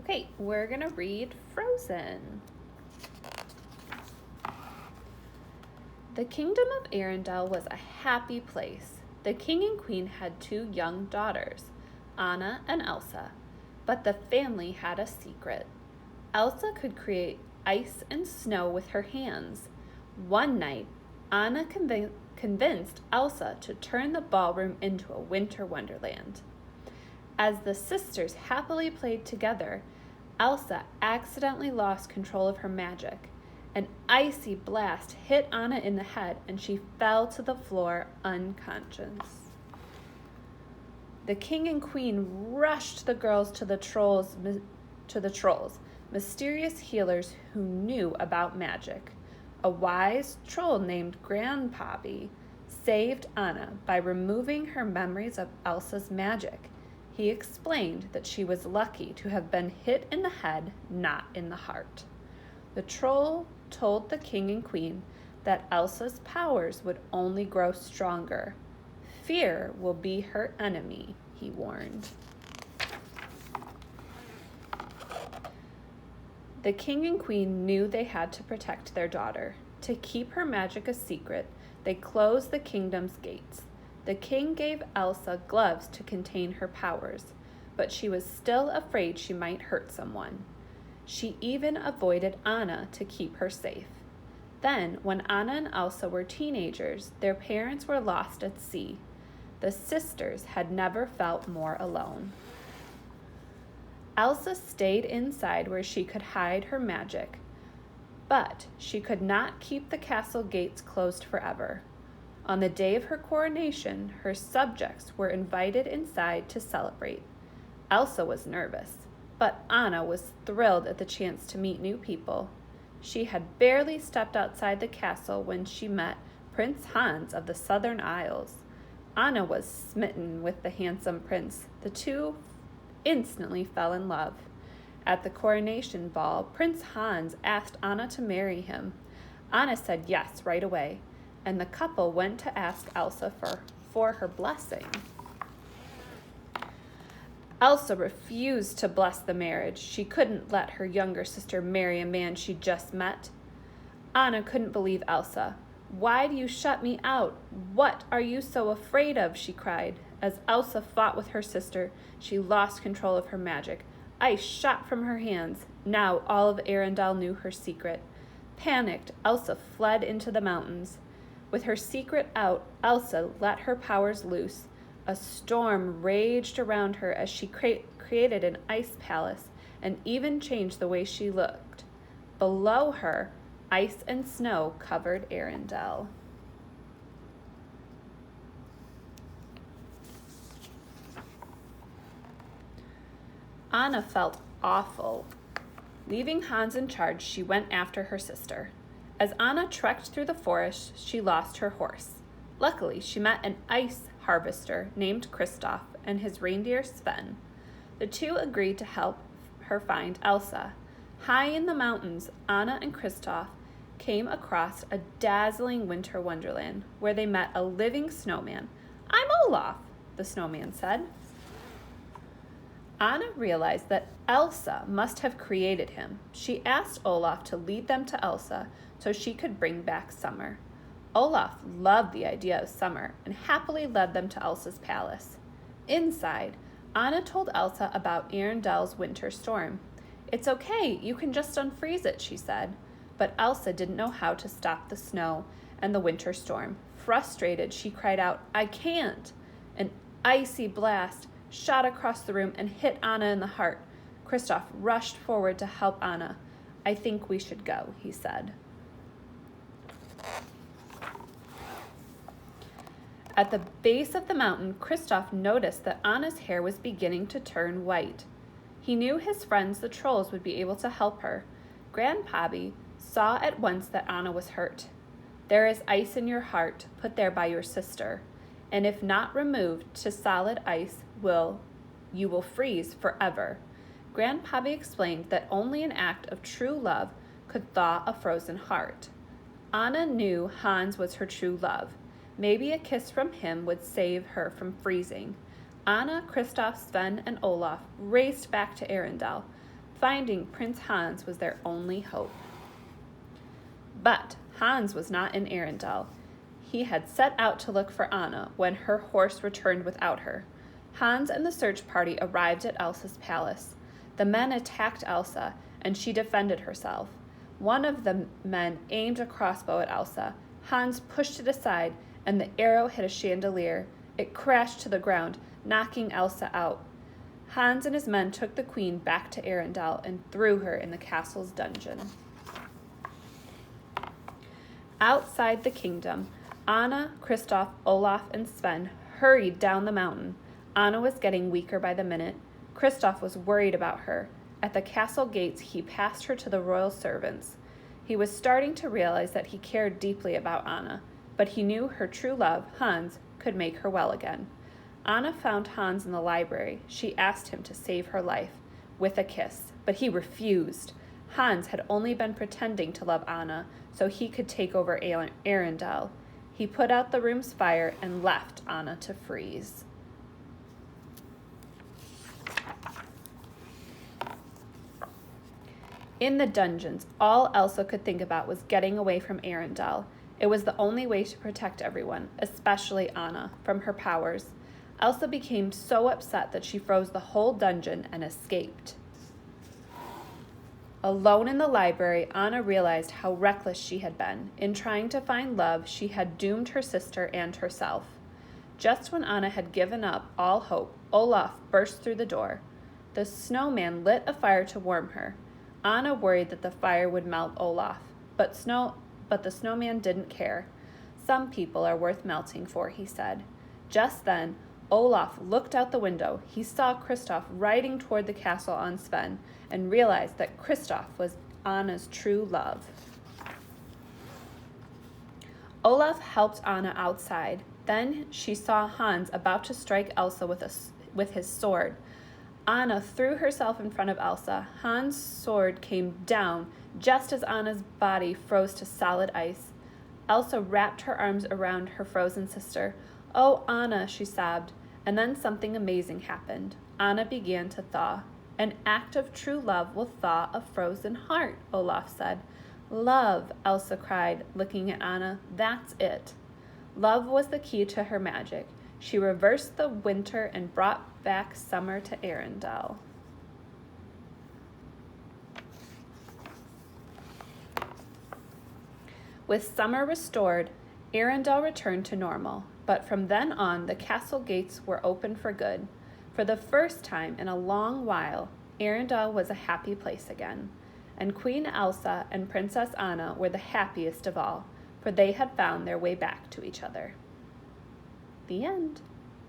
Okay, we're gonna read Frozen. The kingdom of Arendelle was a happy place. The king and queen had 2 young daughters, Anna and Elsa, but the family had a secret. Elsa could create ice and snow with her hands. One night, Anna convinced Elsa to turn the ballroom into a winter wonderland. As the sisters happily played together, Elsa accidentally lost control of her magic. An icy blast hit Anna in the head and she fell to the floor unconscious. The king and queen rushed the girls to the trolls, mysterious healers who knew about magic. A wise troll named Grandpappy saved Anna by removing her memories of Elsa's magic. He explained that she was lucky to have been hit in the head, not in the heart. The troll told the king and queen that Elsa's powers would only grow stronger. Fear will be her enemy, he warned. The king and queen knew they had to protect their daughter. To keep her magic a secret, they closed the kingdom's gates. The king gave Elsa gloves to contain her powers, but she was still afraid she might hurt someone. She even avoided Anna to keep her safe. Then, when Anna and Elsa were teenagers, their parents were lost at sea. The sisters had never felt more alone. Elsa stayed inside where she could hide her magic, but she could not keep the castle gates closed forever. On the day of her coronation, her subjects were invited inside to celebrate. Elsa was nervous, but Anna was thrilled at the chance to meet new people. She had barely stepped outside the castle when she met Prince Hans of the Southern Isles. Anna was smitten with the handsome prince. The two instantly fell in love. At the coronation ball, Prince Hans asked Anna to marry him. Anna said yes right away, and the couple went to ask Elsa for her blessing. Elsa refused to bless the marriage. She couldn't let her younger sister marry a man she just met. Anna couldn't believe Elsa. "Why do you shut me out? What are you so afraid of?" she cried. As Elsa fought with her sister, she lost control of her magic. Ice shot from her hands. Now all of Arendelle knew her secret. Panicked, Elsa fled into the mountains. With her secret out, Elsa let her powers loose. A storm raged around her as she created an ice palace and even changed the way she looked. Below her, ice and snow covered Arendelle. Anna felt awful. Leaving Hans in charge, she went after her sister. As Anna trekked through the forest, she lost her horse. Luckily, she met an ice harvester named Kristoff and his reindeer Sven. The two agreed to help her find Elsa. High in the mountains, Anna and Kristoff came across a dazzling winter wonderland where they met a living snowman. "I'm Olaf," the snowman said. Anna realized that Elsa must have created him. She asked Olaf to lead them to Elsa so she could bring back summer. Olaf loved the idea of summer and happily led them to Elsa's palace. Inside, Anna told Elsa about Arendelle's winter storm. "It's okay, you can just unfreeze it," she said. But Elsa didn't know how to stop the snow and the winter storm. Frustrated, she cried out, "I can't!" An icy blast shot across the room and hit Anna in the heart. Kristoff rushed forward to help Anna. "I think we should go," he said. At the base of the mountain, Kristoff noticed that Anna's hair was beginning to turn white. He knew his friends, the trolls, would be able to help her. Grandpappy saw at once that Anna was hurt. "There is ice in your heart, put there by your sister, and if not removed to solid ice, you will freeze forever." Grandpappy explained that only an act of true love could thaw a frozen heart. Anna knew Hans was her true love. Maybe a kiss from him would save her from freezing. Anna, Kristoff, Sven, and Olaf raced back to Arendelle. Finding Prince Hans was their only hope. But Hans was not in Arendelle. He had set out to look for Anna when her horse returned without her. Hans and the search party arrived at Elsa's palace. The men attacked Elsa, and she defended herself. One of the men aimed a crossbow at Elsa. Hans pushed it aside, and the arrow hit a chandelier. It crashed to the ground, knocking Elsa out. Hans and his men took the queen back to Arendelle and threw her in the castle's dungeon. Outside the kingdom, Anna, Kristoff, Olaf, and Sven hurried down the mountain. Anna was getting weaker by the minute. Kristoff was worried about her. At the castle gates, he passed her to the royal servants. He was starting to realize that he cared deeply about Anna, but he knew her true love, Hans, could make her well again. Anna found Hans in the library. She asked him to save her life with a kiss, but he refused. Hans had only been pretending to love Anna so he could take over Arendelle. He put out the room's fire and left Anna to freeze. In the dungeons, all Elsa could think about was getting away from Arendelle. It was the only way to protect everyone, especially Anna, from her powers. Elsa became so upset that she froze the whole dungeon and escaped. Alone in the library, Anna realized how reckless she had been. In trying to find love, she had doomed her sister and herself. Just when Anna had given up all hope, Olaf burst through the door. The snowman lit a fire to warm her. Anna worried that the fire would melt Olaf, but the snowman didn't care. Some people are worth melting for, he said. Just then, Olaf looked out the window. He saw Kristoff riding toward the castle on Sven and realized that Kristoff was Anna's true love. Olaf helped Anna outside. Then she saw Hans about to strike Elsa with his sword. Anna threw herself in front of Elsa. Hans' sword came down just as Anna's body froze to solid ice. Elsa wrapped her arms around her frozen sister. "Oh, Anna," she sobbed. And then something amazing happened. Anna began to thaw. "An act of true love will thaw a frozen heart," Olaf said. "Love," Elsa cried, looking at Anna. "That's it." Love was the key to her magic. She reversed the winter and brought back summer to Arendelle. With summer restored, Arendelle returned to normal, but from then on the castle gates were open for good. For the first time in a long while, Arendelle was a happy place again, and Queen Elsa and Princess Anna were the happiest of all, for they had found their way back to each other. The end.